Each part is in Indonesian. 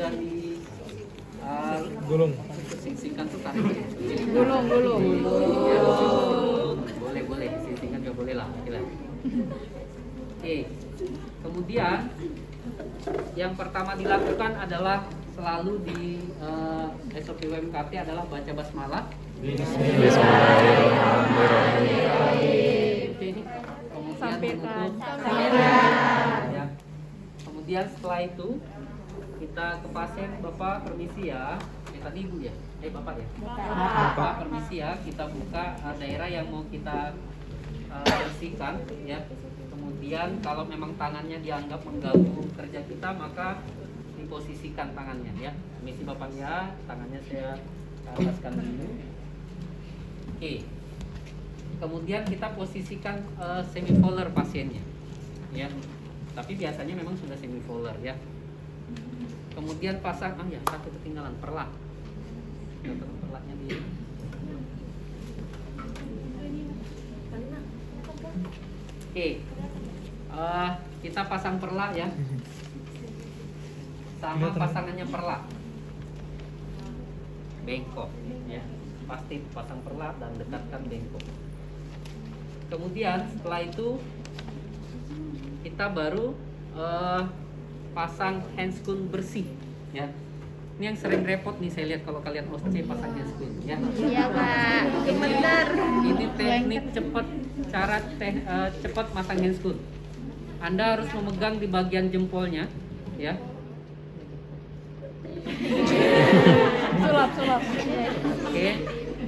kemudian di Gulung. singkat tuh tarik. Gulung. Boleh singkat juga boleh lah. Oke. Kemudian yang pertama dilakukan adalah selalu di SOP WMKT adalah baca basmalah. Bismillahirrahmanirrahim. Ini kemudian Sampaikan. ya. Kemudian setelah itu kita ke pasien. Bapak permisi ya. Tadi ibu ya? Bapak ya? Bapak permisi ya. Kita buka daerah yang mau kita bersihkan ya. Kemudian kalau memang tangannya dianggap mengganggu kerja kita, maka diposisikan tangannya ya. Permisi Bapak ya, tangannya saya alaskan dulu. Oke. Kemudian kita posisikan semivolar pasiennya ya. Tapi biasanya memang sudah semivolar ya. Kemudian pasang satu ketinggalan perlah. Perlahnya di Oke. Kita pasang perlah ya. Sama pasangannya perlah. Bengkok ya. Pasti pasang perlah dan dekatkan bengkok. Kemudian setelah itu kita baru pasang handscoon bersih ya. Ini yang sering repot nih saya lihat kalau kalian OSCE pasang handscoon ya. Iya Pak, bener. Ini teknik cepat, cara cepat masang handscoon. Anda harus memegang di bagian jempolnya ya. Sulap. Oke.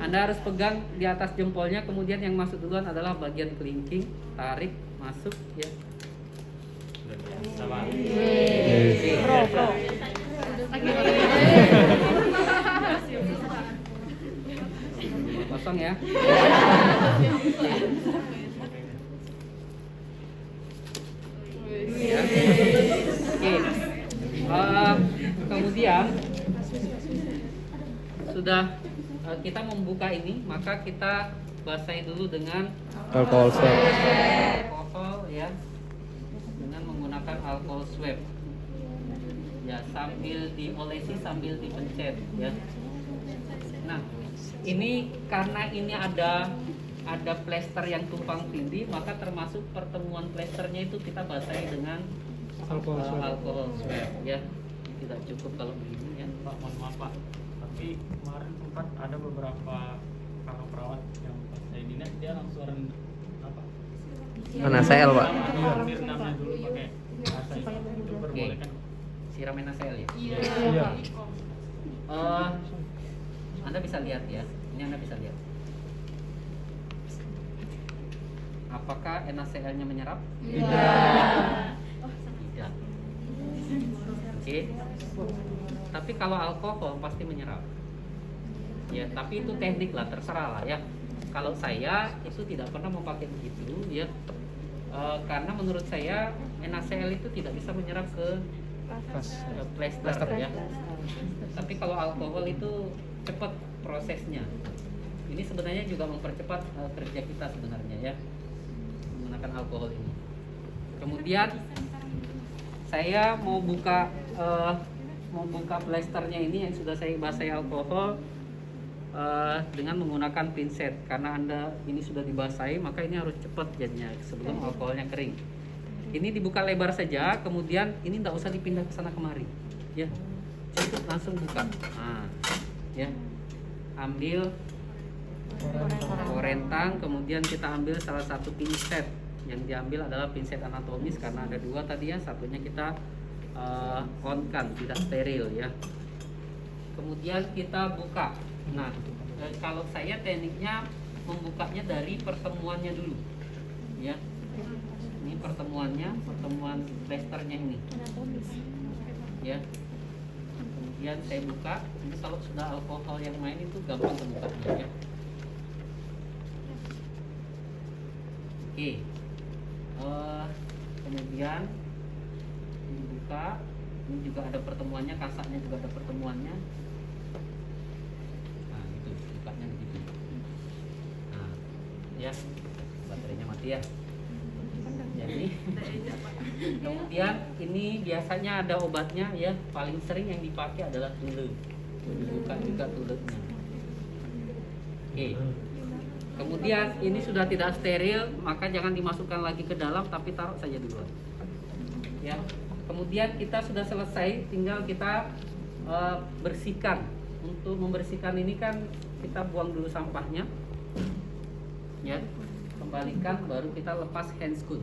Anda harus pegang di atas jempolnya, kemudian yang masuk duluan adalah bagian kelingking, tarik, masuk ya. Sama. Pro. Kosong ya. Ya. Oke. Kemudian sudah kita membuka ini, maka kita basahi dulu dengan Alkohol swab. alkohol ya, dengan menggunakan alkohol swab ya, sambil diolesi sambil dipencet ya. Nah ini karena ini ada plester yang tumpang tindih, maka termasuk pertemuan plesternya itu kita basahi dengan alkohol swab ya. Tidak cukup kalau begini ya. Pak, mohon maaf Pak, tapi kemarin sempat ada beberapa kakak perawat yang pas saya dinas dia langsung apa? NaCl, Pak. Iya, direndamnya dulu pakai rasa itu perbolehkan. Siram NaCl ya. Iya. Anda bisa lihat ya. Ini Anda bisa lihat. Apakah NaCl-nya menyerap? Tidak. Oke. Tapi kalau alkohol pasti menyerap. Ya, tapi itu teknik lah, terserah lah ya. Kalau saya itu tidak pernah memakai begitu ya. Karena menurut saya NaCl itu tidak bisa menyerap ke plester ya. Tapi kalau alkohol itu cepat prosesnya. Ini sebenarnya juga mempercepat kerja kita sebenarnya ya, menggunakan alkohol ini. Kemudian saya mau buka plesternya ini yang sudah saya basahi alkohol dengan menggunakan pinset. Karena Anda ini sudah dibasahi, maka ini harus cepat jadinya sebelum alkoholnya kering. Ini dibuka lebar saja, kemudian ini tidak usah dipindah ke sana kemari ya, cukup langsung buka. Nah ya, ambil korentang, kemudian kita ambil salah satu pinset. Yang diambil adalah pinset anatomis karena ada dua tadi ya, satunya kita konkan, tidak steril ya. Kemudian kita buka. Nah kalau saya tekniknya membukanya dari pertemuannya dulu ya. Ini pertemuan plesternya ini ya. Kemudian saya buka. Ini kalau sudah alkohol yang main itu gampang membukanya ya. Oke. Kemudian dibuka. Ini juga ada pertemuannya, kasaknya juga ada pertemuannya. Nah itu bukanya begitu. Nah ya, baterainya mati ya. Jadi kemudian ini ini biasanya ada obatnya ya. Paling sering yang dipakai adalah tule. Bukan juga tulenya. Oke. Kemudian ini sudah tidak steril, maka jangan dimasukkan lagi ke dalam, tapi taruh saja dulu. Ya. Kemudian kita sudah selesai, tinggal kita bersihkan. Untuk membersihkan ini kan kita buang dulu sampahnya. Ya. Kembalikan, baru kita lepas handscoon.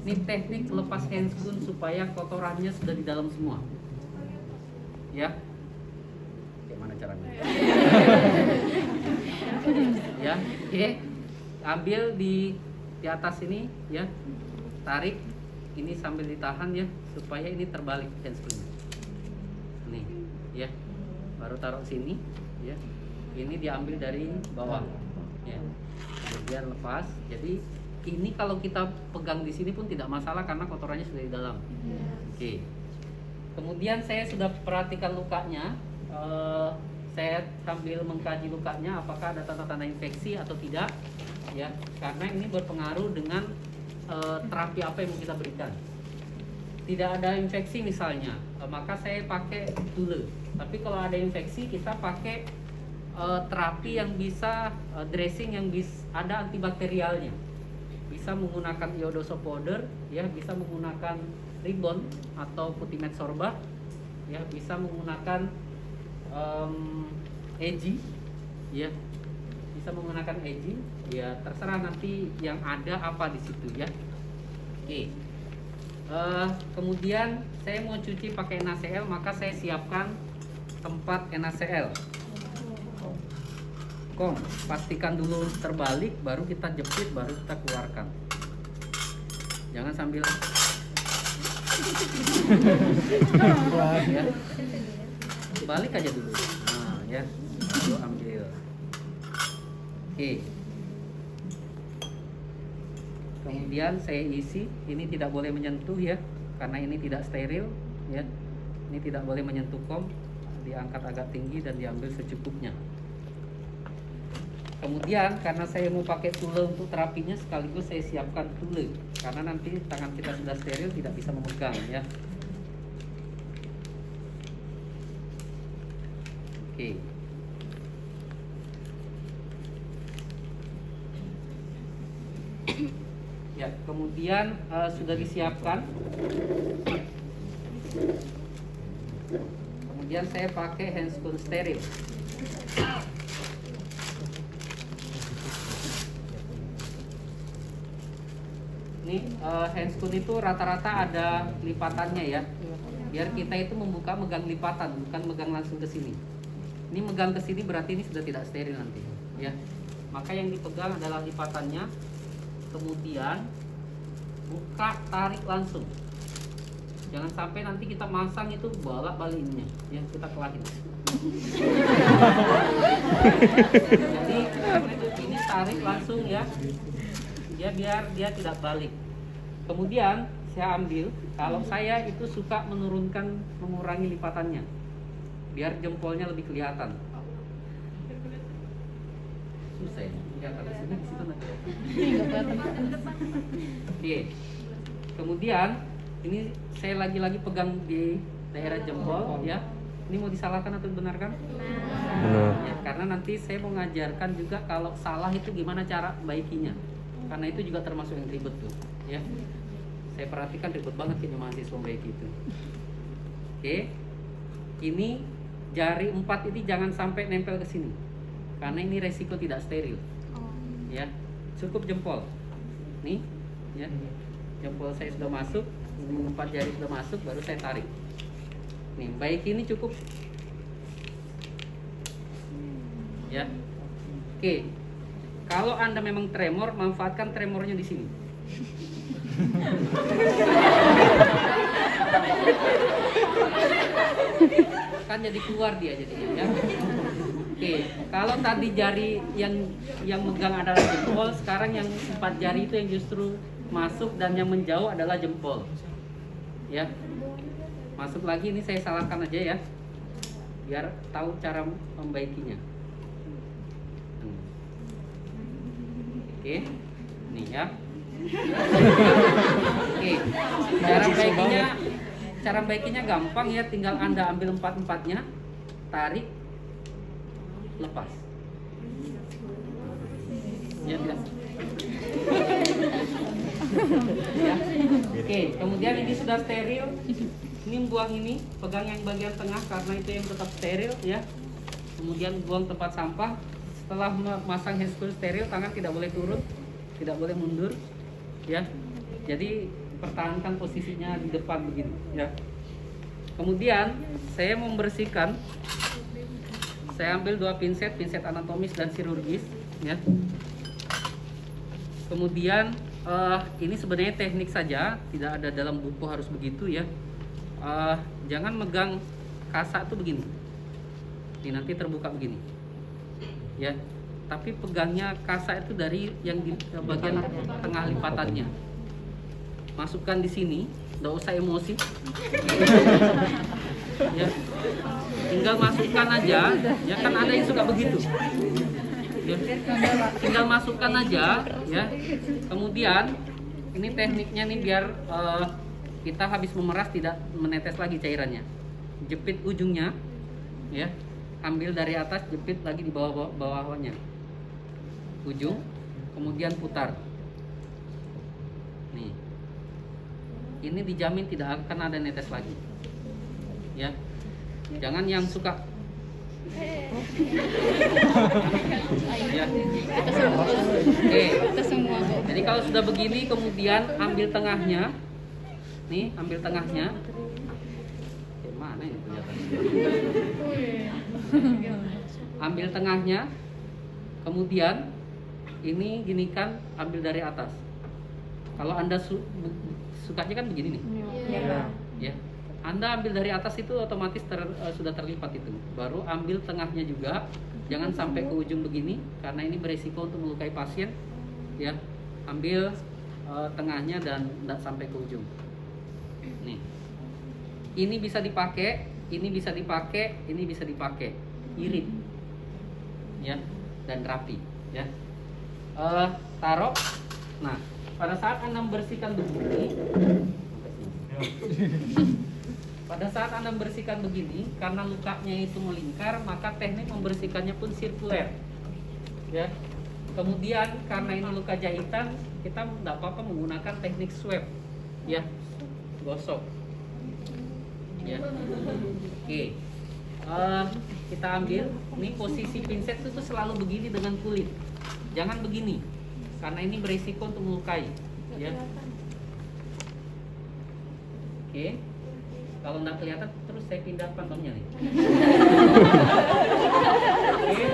Ini teknik lepas handscoon supaya kotorannya sudah di dalam semua. Ya. Gimana caranya? Ya, oke. Ambil di atas ini ya. Tarik ini sambil ditahan ya supaya ini terbalik handscoonnya. Nih, ya. Baru taruh sini ya. Ini diambil dari bawah. Ya. Kemudian lepas. Jadi ini kalau kita pegang di sini pun tidak masalah karena kotorannya sudah di dalam. Oke. Kemudian saya sudah perhatikan lukanya. Saya sambil mengkaji lukanya apakah ada tanda-tanda infeksi atau tidak. Ya, karena ini berpengaruh dengan terapi apa yang mau kita berikan. Tidak ada infeksi misalnya, maka saya pakai tule. Tapi kalau ada infeksi kita pakai terapi yang bisa dressing yang ada antibakterialnya. Bisa menggunakan iodoso powder, ya, bisa menggunakan ribon atau putimet sorba, ya, bisa menggunakan EG, ya, bisa menggunakan EG, ya, terserah nanti yang ada apa di situ ya. Oke. Kemudian saya mau cuci pakai NaCl, maka saya siapkan tempat NaCl. Pastikan dulu terbalik, baru kita jepit, baru kita keluarkan. Jangan sambil ya. Balik aja dulu. Nah, ya. Lalu ambil. Oke. Kemudian saya isi, ini tidak boleh menyentuh ya, karena ini tidak steril ya. Ini tidak boleh menyentuh kom, diangkat agak tinggi dan diambil secukupnya. Kemudian karena saya mau pakai tule untuk terapinya, sekaligus saya siapkan tule karena nanti tangan kita sudah steril tidak bisa memegang ya. Oke. Ya, kemudian sudah disiapkan. Kemudian saya pakai handscoon steril. Ini handscoon itu rata-rata ada lipatannya ya. Biar kita itu membuka megang lipatan, bukan megang langsung ke sini. Ini megang ke sini berarti ini sudah tidak steril nanti, ya. Maka yang dipegang adalah lipatannya. Kemudian buka, tarik langsung. Jangan sampai nanti kita masang itu bolak-baliknya, ya, kita kelahin. Jadi ini tarik langsung ya. Ya, biar dia tidak balik. Kemudian saya ambil, kalau saya itu suka mengurangi lipatannya biar jempolnya lebih kelihatan. Susah ya, kelihatan di sini, di situ nanti. Oke. Kemudian ini saya lagi-lagi pegang di daerah jempol ya. Ini mau disalahkan atau dibenarkan? Benar. Ya, karena nanti saya mau ngajarkan juga kalau salah itu gimana cara baikinya. Karena itu juga termasuk yang ribet tuh, ya. Saya perhatikan ribet banget ini mahasiswa baik itu. Oke. Ini jari 4 ini jangan sampai nempel ke sini. Karena ini resiko tidak steril. Ya. Cukup jempol. Nih, ya. Jempol saya sudah masuk, ini 4 jari sudah masuk, baru saya tarik. Nih, baik ini cukup. Ya. Oke. Kalau Anda memang tremor, manfaatkan tremornya di sini. Kan jadi keluar dia jadinya ya. Oke, kalau tadi jari yang megang adalah jempol, sekarang yang 4 jari itu yang justru masuk dan yang menjauh adalah jempol. Ya. Masuk lagi, ini saya salahkan aja ya. Biar tahu cara membaikinya. Oke, nih ya. Oke, cara baikinya cara baiknya gampang ya, tinggal Anda ambil empat-empatnya, tarik, lepas. Ya, tidak. Ya. Oke, kemudian ini sudah steril. Ini buang ini, pegang yang bagian tengah karena itu yang tetap steril ya. Kemudian buang tempat sampah. Setelah memasang handscrew steril, tangan tidak boleh turun, tidak boleh mundur ya. Jadi pertahankan posisinya di depan begini ya. Kemudian saya membersihkan. Saya ambil 2 pinset anatomis dan chirurgis ya. Kemudian ini sebenarnya teknik saja, tidak ada dalam buku harus begitu ya. Jangan megang kasa tuh begini. Ini nanti terbuka begini. Ya. Tapi pegangnya kasa itu dari yang di bagian tengah lipatannya. Masukkan di sini, enggak usah emosi. Ya. Tinggal masukkan aja, ya kan ada yang suka begitu. Ya. Tinggal masukkan aja ya. Kemudian ini tekniknya nih biar kita habis memeras tidak menetes lagi cairannya. Jepit ujungnya ya. Ambil dari atas, jepit lagi di bawahnya. Ujung, kemudian putar. Nih. Ini dijamin tidak akan ada netes lagi. Ya. Jangan yang suka ya. Oke. Jadi kalau sudah begini kemudian ambil tengahnya. Nih, ambil tengahnya. Mana ini kelihatannya? Ambil tengahnya. Kemudian ini ginikan, ambil dari atas. Kalau Anda sukanya kan begini nih. Ya. Anda ambil dari atas itu otomatis sudah terlipat itu. Baru ambil tengahnya juga. Jangan sampai ke ujung begini karena ini beresiko untuk melukai pasien. Ya. Ambil tengahnya dan tidak sampai ke ujung. Nih. Ini bisa dipakai, ini bisa dipakai, ini bisa dipakai. Irit. Ya, dan rapi, ya. Taruh. Nah, pada saat Anda membersihkan begini, pada saat Anda membersihkan begini, karena lukanya itu melingkar, maka teknik membersihkannya pun sirkuler. Ya. Kemudian karena ini luka jahitan, kita tidak apa-apa menggunakan teknik swab. Ya. Gosok. Ya. Oke. Kita ambil, ini posisi pinset itu selalu begini dengan kulit. Jangan begini. Karena ini berisiko untuk melukai. Ya. Oke. Kalau nggak kelihatan terus saya pindah pantomnya nih. Oke.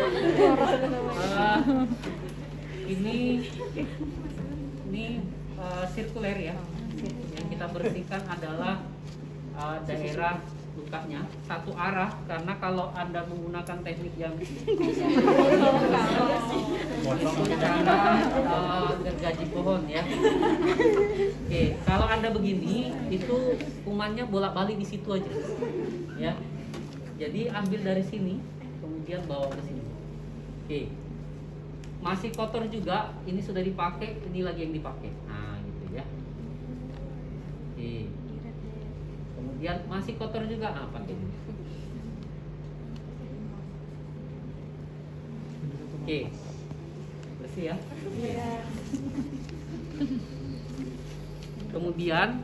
Ini sirkuler ya. Yang kita bersihkan adalah daerah lukanya satu arah, karena kalau Anda menggunakan teknik yang cara gergaji pohon ya. Oke, kalau Anda begini itu kumannya bolak-balik di situ aja. Ya. Jadi ambil dari sini kemudian bawa ke sini. Oke. Masih kotor juga, ini sudah dipakai, ini lagi yang dipakai. Nah, gitu ya. Oke. Kemudian masih kotor juga, pakai ini. Oke. Bersih ya. Kemudian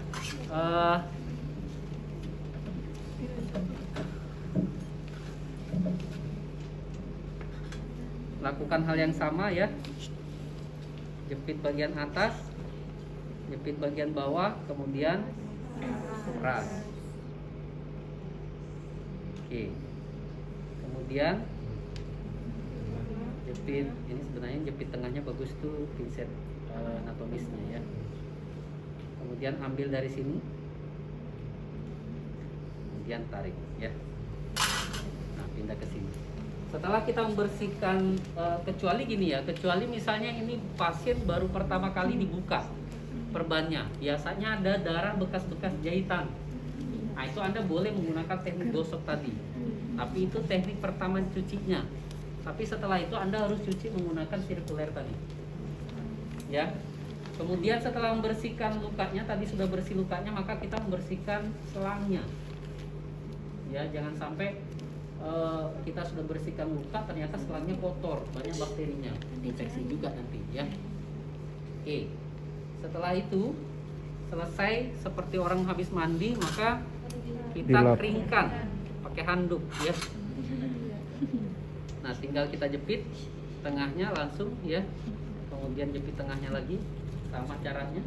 lakukan hal yang sama ya. Jepit bagian atas, jepit bagian bawah, kemudian peras. Oke. Kemudian jepit, ini sebenarnya jepit tengahnya bagus tuh pinset anatomisnya ya. Kemudian ambil dari sini, kemudian tarik ya. Nah, pindah ke sini. Setelah kita membersihkan, kecuali gini ya, kecuali misalnya ini pasien baru pertama kali dibuka perbannya, biasanya ada darah bekas-bekas jahitan. Nah, itu Anda boleh menggunakan teknik gosok tadi. Tapi itu teknik pertama cucinya. Tapi setelah itu Anda harus cuci menggunakan sirkuler tadi. Ya. Kemudian setelah membersihkan lukanya, tadi sudah bersih lukanya, maka kita membersihkan selangnya. Ya, jangan sampai kita sudah bersihkan luka ternyata selangnya kotor, banyak bakterinya, infeksi juga nanti ya. Oke. Setelah itu selesai seperti orang habis mandi, maka kita Dilap. keringkan pakai handuk ya. Nah, tinggal kita jepit tengahnya langsung ya. Kemudian jepit tengahnya lagi, sama caranya.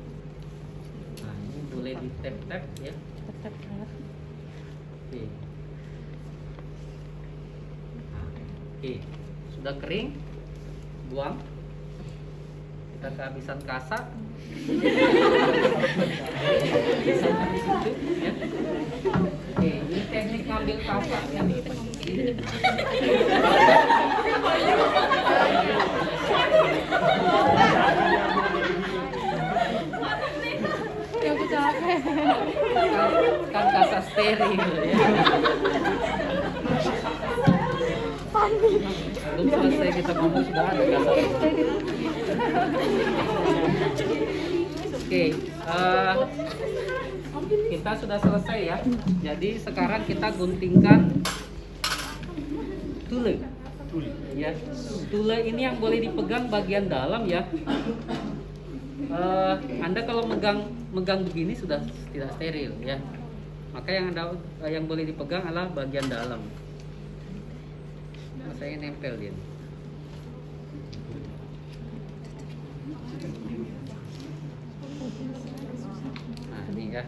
Nah, ini boleh di tap-tap ya. Oke. Nah, oke, sudah kering, buang. Kita kehabisan kasa. Sampai di situ ya. Oke, ini teknik ngambil kasa ya. Yang aku capek. Kan kasa steril ya. Belum selesai kita ngomong sudah ada kasa steril. Oke, kita sudah selesai ya. Jadi sekarang kita guntingkan tule. Ya, tule ini yang boleh dipegang bagian dalam ya. Anda kalau megang begini sudah tidak steril ya. Maka yang boleh dipegang adalah bagian dalam. Nah, saya nempel dia. Nah, ini ya.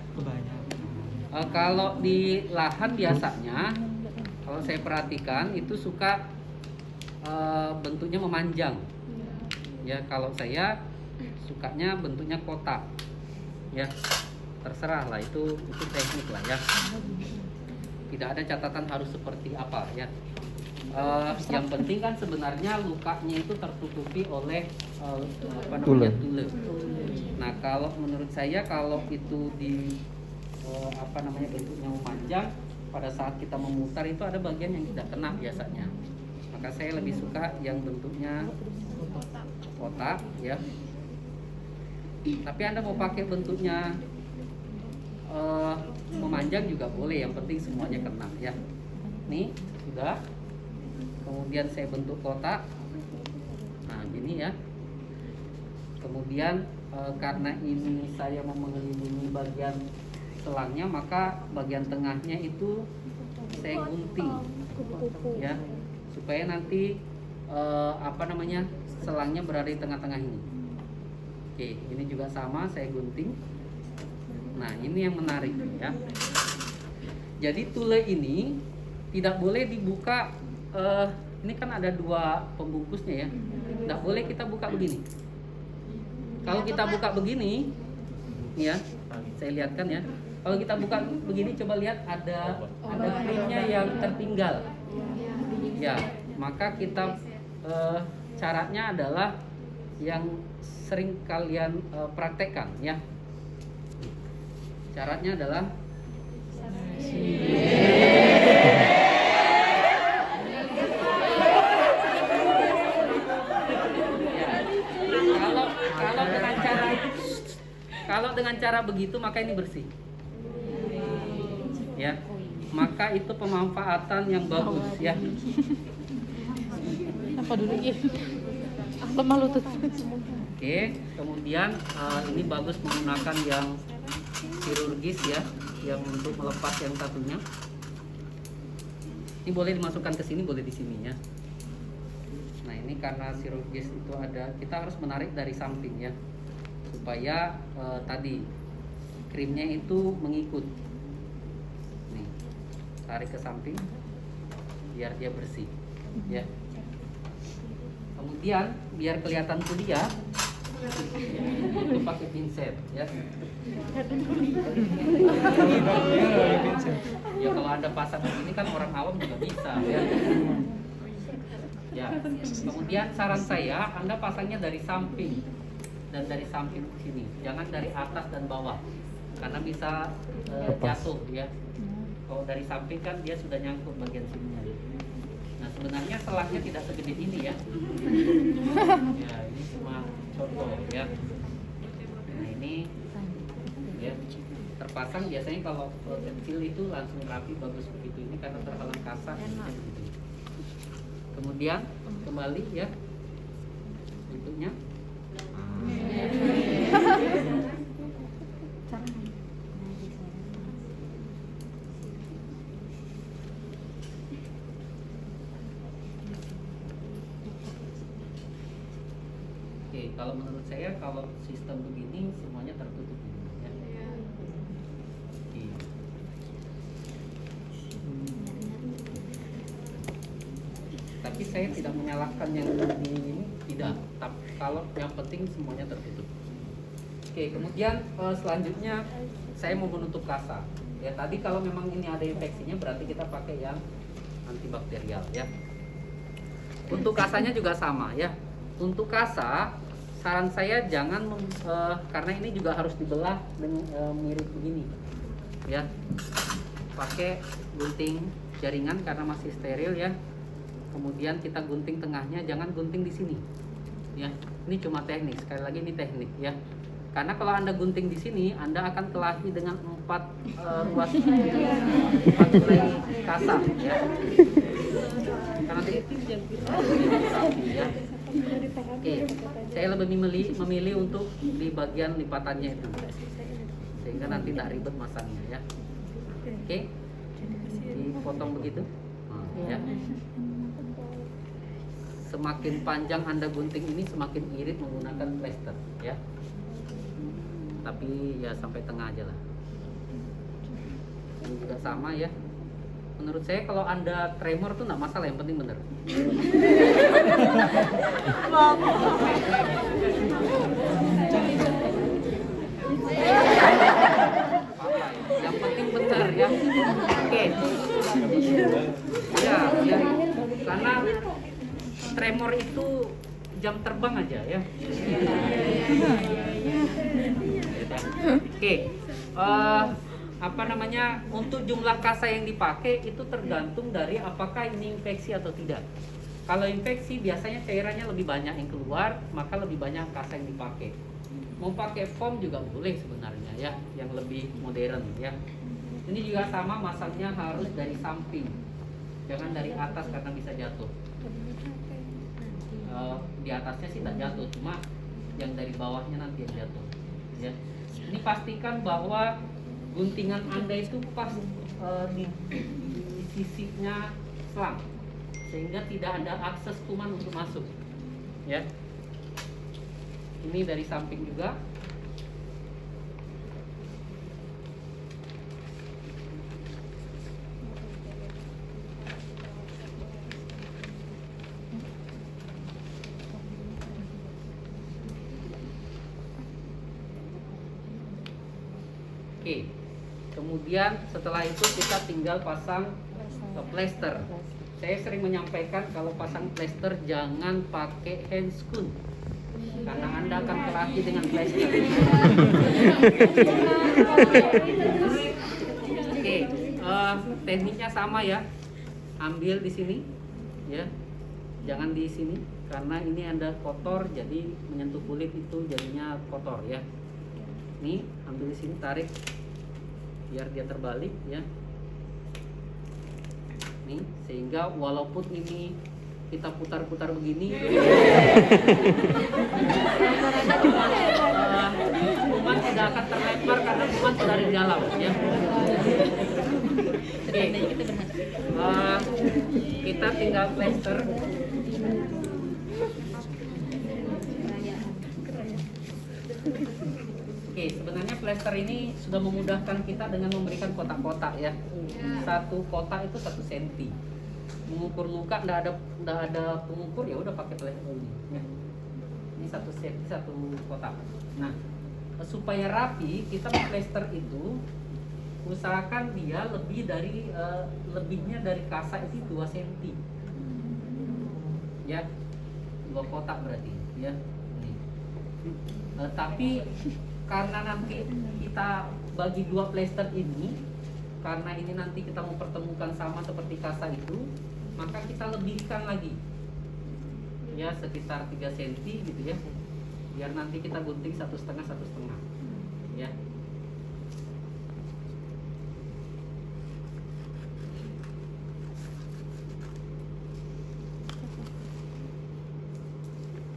Kalau di lahan biasanya, kalau saya perhatikan itu suka bentuknya memanjang. Ya, kalau saya sukanya bentuknya kotak. Ya, terserah lah itu teknik lah ya. Tidak ada catatan harus seperti apa ya. Yang penting kan sebenarnya lukanya itu tertutupi oleh tule. Nah, kalau menurut saya kalau itu di bentuknya memanjang, pada saat kita memutar itu ada bagian yang tidak kena biasanya. Maka saya lebih suka yang bentuknya kotak ya. Tapi Anda mau pakai bentuknya memanjang juga boleh, yang penting semuanya kena ya. Nih sudah. Kemudian saya bentuk kotak. Nah, gini ya. Kemudian karena ini saya mau mengelilingi bagian selangnya, maka bagian tengahnya itu saya gunting ya, supaya nanti selangnya berada di tengah-tengah ini. Oke, ini juga sama, saya gunting. Nah, ini yang menarik ya. Jadi tule ini tidak boleh dibuka. Ini kan ada dua pembungkusnya ya. Tidak boleh kita buka begini. Kalau kita buka begini, ya, saya lihatkan ya. Kalau kita buka begini, coba lihat ada krimnya yang tertinggal. Ya, maka kita caranya adalah yang sering kalian praktekkan ya. Caranya adalah kalau dengan cara begitu maka ini bersih. Ya. Maka itu pemanfaatan yang bagus ya. Apa dulu ya? Lemah lutut. Oke, kemudian ini bagus menggunakan yang kirurgis ya, yang untuk melepas yang satunya. Ini boleh dimasukkan ke sini, boleh di sini ya. Nah, ini karena kirurgis itu ada, kita harus menarik dari samping ya, supaya tadi krimnya itu mengikut. Nih, tarik ke samping biar dia bersih ya. Kemudian biar kelihatan kuliah, itu pakai pinset ya. Ya kalau Anda pasang begini kan orang awam juga bisa ya. Ya. Kemudian saran saya Anda pasangnya dari samping dan dari samping sini, jangan dari atas dan bawah karena bisa jatuh ya. Kalau dari samping kan dia sudah nyangkut bagian sininya. Nah, sebenarnya selangnya tidak segede ini ya. Ya, ini cuma contoh ya. ini ya terpasang. Biasanya kalau kecil itu langsung rapi bagus begitu, ini karena terhalang kasa begitu. Kemudian kembali ya bentuknya. Oke, kalau menurut saya kalau sistem begini semuanya tertutup ya. Oke. Tapi saya tidak menyalahkan yang di ini, tidak. Tapi kalau yang penting semuanya tertutup. Oke, kemudian selanjutnya saya mau menutup kasa. Ya tadi kalau memang ini ada infeksinya berarti kita pakai yang antibakterial ya. Untuk kasanya juga sama ya. Untuk kasa saran saya jangan karena ini juga harus dibelah dengan mirip begini ya. Pakai gunting jaringan karena masih steril ya. Kemudian kita gunting tengahnya, jangan gunting di sini ya. Ini cuma teknik, sekali lagi ini teknik ya. Karena kalau Anda gunting di sini, Anda akan kelahi dengan 4 ruas helai kasa ya. Karena itu ya. Oke, saya lebih memilih untuk di bagian lipatannya itu, sehingga nanti tidak ribet masangnya ya. Oke, dipotong begitu, ya. Semakin panjang Anda gunting ini, semakin irit menggunakan plester, ya. Tapi ya sampai tengah aja lah. Ini juga sama ya. Menurut saya kalau Anda tremor tuh nggak masalah, yang penting bener. Yang penting benar ya. Oke. Ya, ya. Karena tremor itu jam terbang aja ya. Oke. Apa namanya, untuk jumlah kasa yang dipakai itu tergantung dari apakah ini infeksi atau tidak. Kalau infeksi biasanya cairannya lebih banyak yang keluar, maka lebih banyak kasa yang dipakai. Mau pakai foam juga boleh sebenarnya ya, yang lebih modern ya. Ini juga sama, masangnya harus dari samping, jangan dari atas karena bisa jatuh. Di atasnya sih tak jatuh, cuma yang dari bawahnya nanti yang jatuh ya. Ini pastikan bahwa guntingan Anda itu pas di sisinya selang, sehingga tidak ada akses kuman untuk masuk ya. Ini dari samping juga. Oke. Kemudian setelah itu kita tinggal pasang plester. Saya sering menyampaikan kalau pasang plester jangan pakai handscoon, karena Anda akan kelahi dengan plester. Oke, tekniknya sama ya. Ambil di sini, ya, jangan di sini, karena ini Anda kotor, jadi menyentuh kulit itu jadinya kotor ya. Nih, ambil di sini, tarik biar dia terbalik ya. Nih, sehingga walaupun ini kita putar-putar begini, kuman tidak akan terlempar karena kuman sudah di dalam ya. Oke, kita tinggal plester. Oke, sebenarnya plester ini sudah memudahkan kita dengan memberikan kotak-kotak ya. Satu kotak itu 1 cm. Mengukur luka nggak ada pengukur, ya udah pakai plester ini. Ya. Ini 1 cm 1 kotak. Nah, supaya rapi kita plester itu usahakan dia lebihnya dari kasa itu 2 cm. Ya, 2 kotak berarti ya. Nih. Tapi karena nanti kita bagi 2 plester ini, karena ini nanti kita mau pertemukan sama seperti kasa itu, maka kita lebihkan lagi ya, sekitar 3 cm gitu ya, biar nanti kita gunting 1,5 1,5 ya.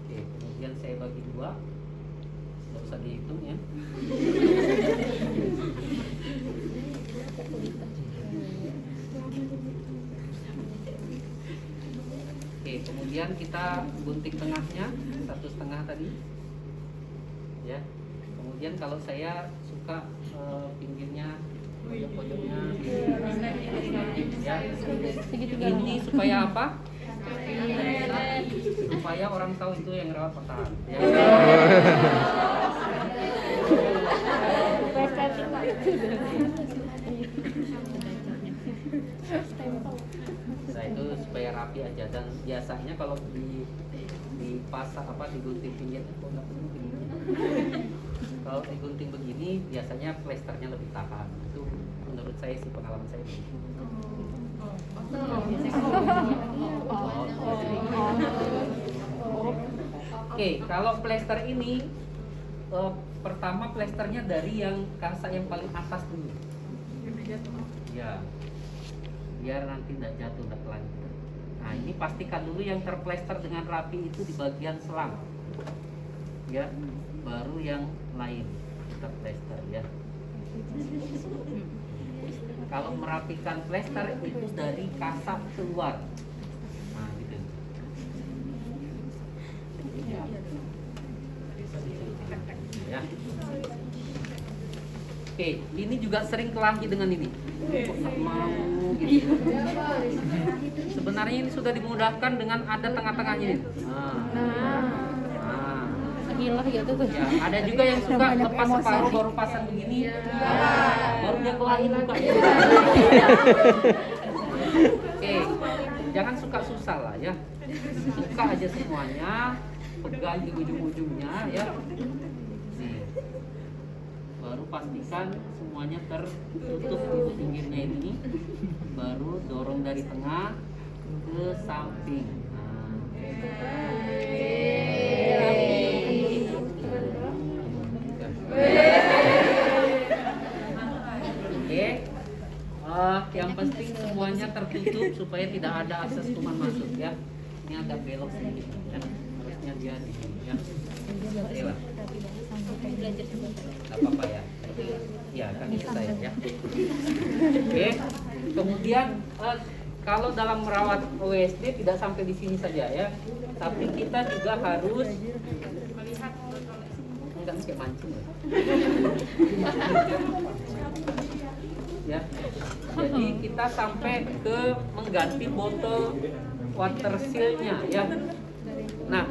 Oke, kemudian saya bagi dua, nggak usah dihitung ya. Oke, kemudian kita gunting tengahnya 1,5 tadi, ya. Kemudian kalau saya suka pinggirnya, pojok-pojoknya, ya. Ini supaya apa? Supaya orang tahu itu yang rawat patahan. Ya. Nah itu supaya rapi aja, dan biasanya kalau dipasang apa digunting pinggirnya, kalau digunting begini biasanya plesternya lebih tahan. Itu menurut saya sih, pengalaman saya begitu. Oke, kalau plester ini pertama plesternya dari yang kasa yang paling atas dulu. Ya, biar nanti tidak jatuh, tidak telanjur. Nah ini pastikan dulu yang terplester dengan rapi itu di bagian selang, ya, baru yang lain kita plester ya. Kalau merapikan plester itu dari kasar keluar. Nah gitu. Ya. Oke, ini juga sering kelahi dengan ini. Kok nggak mau gitu. Sebenarnya ini sudah dimudahkan dengan ada tengah-tengahnya ini. Gila gitu tuh. Ya, ada juga yang suka lepas separuh baru pasang begini. Baru dia kelahi mukanya. Oke, jangan suka susah lah ya. Suka aja semuanya, pegang di ujung-ujungnya ya. Nih. Baru pastikan semuanya tertutup di pinggirnya ini. Baru dorong dari tengah ke samping. Yang penting semuanya tertutup supaya tidak ada akses kuman masuk ya. Ini agak belok sedikit ya. Harusnya dia di sini ya. Oke lah. Gak apa-apa ya. Ya kan itu saya ya. Oke. Kemudian kalau dalam merawat OSD tidak sampai di sini saja ya. Tapi kita juga harus melihat, enggak kayak mancing ya. Ya. Jadi kita sampai ke mengganti botol water seal-nya ya. Nah,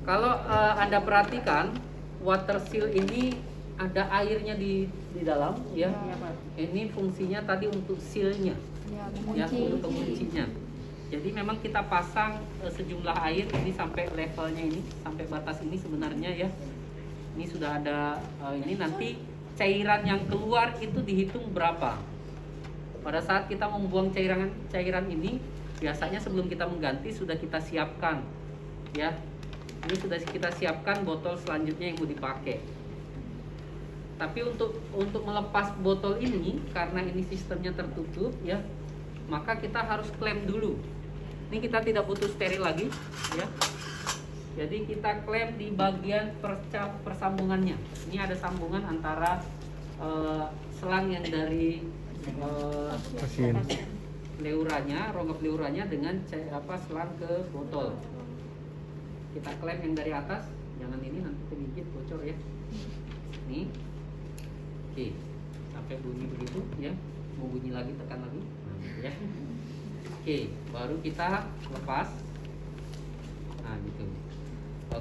kalau Anda perhatikan water seal ini ada airnya di dalam ya. Ini fungsinya tadi untuk seal-nya. Ya, untuk penguncinya. Jadi memang kita pasang sejumlah air ini sampai levelnya ini, sampai batas ini sebenarnya ya. Ini sudah ada ini nanti cairan yang keluar itu dihitung berapa. Pada saat kita membuang cairan ini, biasanya sebelum kita mengganti sudah kita siapkan, ya. Ini sudah kita siapkan botol selanjutnya yang mau dipakai. Tapi untuk melepas botol ini, karena ini sistemnya tertutup, ya, maka kita harus klem dulu. Ini kita tidak butuh steril lagi, ya. Jadi kita klem di bagian persambungannya. Ini ada sambungan antara selang yang dari pleuranya, rongga pleuranya dengan selang ke botol. Kita klem yang dari atas, jangan ini nanti tergigit bocor ya. Nih, oke, sampai bunyi begitu ya. Mau bunyi lagi tekan lagi, nah, gitu ya. Oke, baru kita lepas. Nah gitu.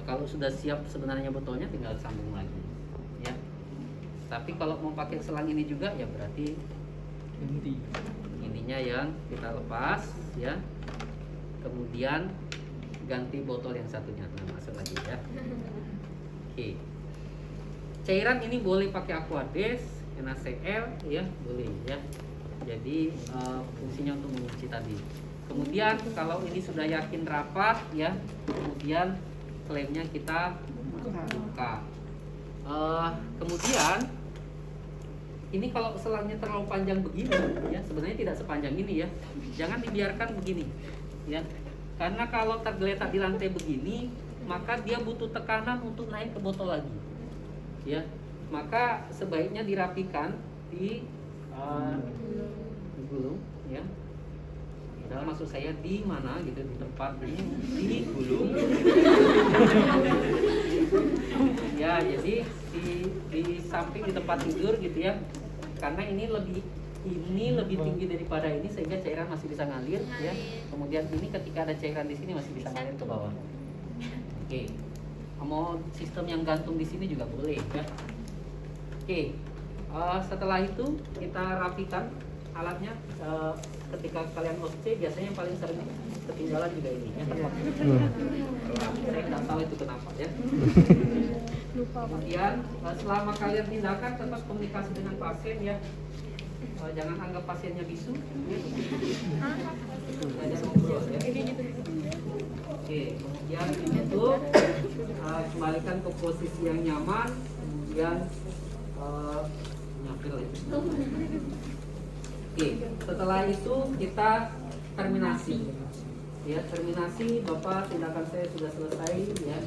Kalau sudah siap sebenarnya botolnya tinggal sambung lagi, ya. Tapi kalau mau pakai selang ini juga ya berarti ininya yang kita lepas ya, kemudian ganti botol yang satunya, nah masuk lagi ya. Oke, cairan ini boleh pakai Aquades, NaCl ya, boleh ya. Jadi fungsinya untuk mengunci tadi. Kemudian kalau ini sudah yakin rapat ya, kemudian klemnya kita buka. Kemudian ini kalau selangnya terlalu panjang begini, ya sebenarnya tidak sepanjang ini ya. Jangan dibiarkan begini, ya. Karena kalau tergeletak di lantai begini, maka dia butuh tekanan untuk naik ke botol lagi, ya. Maka sebaiknya dirapikan digulung, ya. Padahal maksud saya di mana gitu, di tempat ini digulung. Ya, jadi di samping di tempat tidur gitu ya. Karena ini lebih tinggi daripada ini sehingga cairan masih bisa ngalir ya. Kemudian ini ketika ada cairan di sini masih bisa ngalir ke bawah. Oke. Mau sistem yang gantung di sini juga boleh ya. Oke. Setelah itu kita rapikan alatnya. Ketika kalian OC biasanya yang paling sering ketinggalan juga ini ya. Saya nggak tahu itu kenapa ya. Kemudian selama kalian tindakan tetap komunikasi dengan pasien ya. Jangan anggap pasiennya bisu. Jangan ngobrol ya. Oke, kemudian ditutup, kembalikan ke posisi yang nyaman, kemudian nyapil ya. Oke, setelah itu kita terminasi. Ya, terminasi, Bapak tindakan saya sudah selesai ya.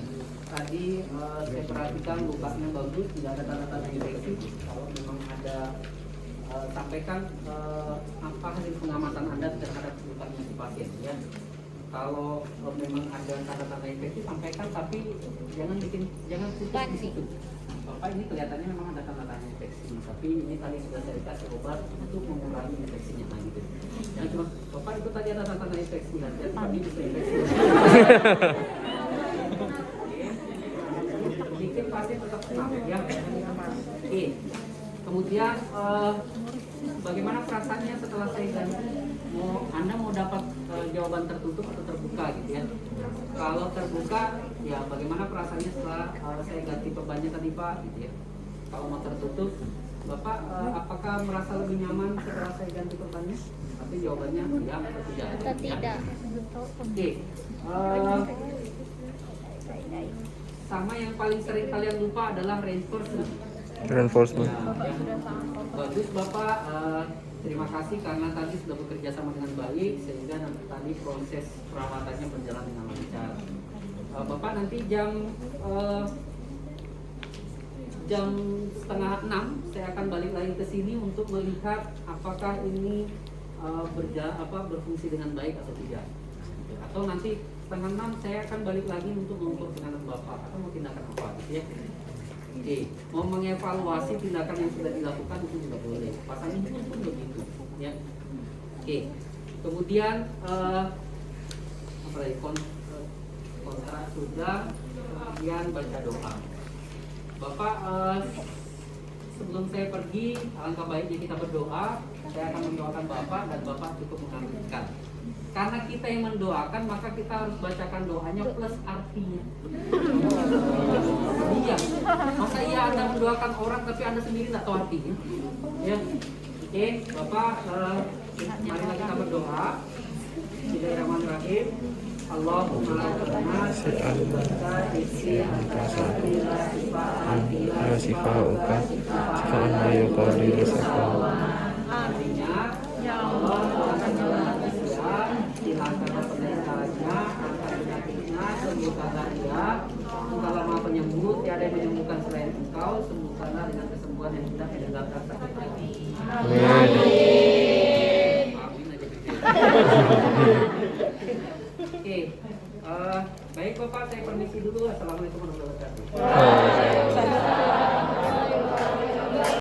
Tadi saya perhatikan lukanya bagus, tidak ada tanda-tanda infeksi. Kalau memang ada, sampaikan apa hasil pengamatan Anda terhadap lukanya si pasien ya. Kalau memang ada tanda-tanda infeksi sampaikan, tapi jangan tutup di situ. Bapak ini kelihatannya memang ada tanda-tanda infeksi, tapi ini tadi sudah saya kasih obat untuk mengurangi infeksinya gitu. Jangan cuma Bapak itu tadi ada tanda-tanda infeksi, tapi bisa infeksi. Bikin pasien tetap tenang ya. Oke. Kemudian bagaimana perasaannya setelah saya ganti? Anda mau dapat jawaban tertutup atau terbuka gitu ya? Kalau terbuka, ya bagaimana perasaannya setelah saya ganti bebannya tadi Pak gitu ya? Kalau mau tertutup, Bapak apakah merasa lebih nyaman setelah saya ganti bebannya? Tapi jawabannya ya atau tidak? Tidak. Oke. Sama yang paling sering kalian lupa adalah reinforcement. Reinforcement. Ya. Bagus Bapak, terima kasih karena tadi sudah bekerja sama dengan baik sehingga tadi proses perawatannya berjalan dengan lancar. Bapak nanti jam 5:30 saya akan balik lagi ke sini untuk melihat apakah ini berfungsi dengan baik atau tidak. Atau nanti 5:30 saya akan balik lagi untuk mengukur tindakan Bapak atau mau tindakan apa gitu ya. Oke, mau mengevaluasi tindakan yang sudah dilakukan itu juga boleh. Pasal ini pun begitu, ya. Oke, kemudian apa lagi? Kontrak sudah, kemudian baca doa. Bapak, sebelum saya pergi, alangkah baiknya kita berdoa. Saya akan mendoakan Bapak dan Bapak cukup mengaminkan. Karena kita yang mendoakan, maka kita harus bacakan doanya plus artinya. Iya, masa iya Anda mendoakan orang tapi Anda sendiri tidak tahu artinya? Ya, oke, Bapak, marilah kita berdoa. Bismillahirrahmanirrahim. Allahumma artinya, ya Allah, hilangkanlah penderitaannya, angkat penyakitnya, sembuhkanlah dia. Engkaulah Maha Penyembuh, tiada yang menyembuhkan selain Engkau. Sembuhkanlah dengan kesembuhan yang tidak meninggalkan sakit hati. Amin. Amin aja gede. Oke, baik Bapak, saya permisi dulu. Assalamualaikum warahmatullahi wabarakatuh.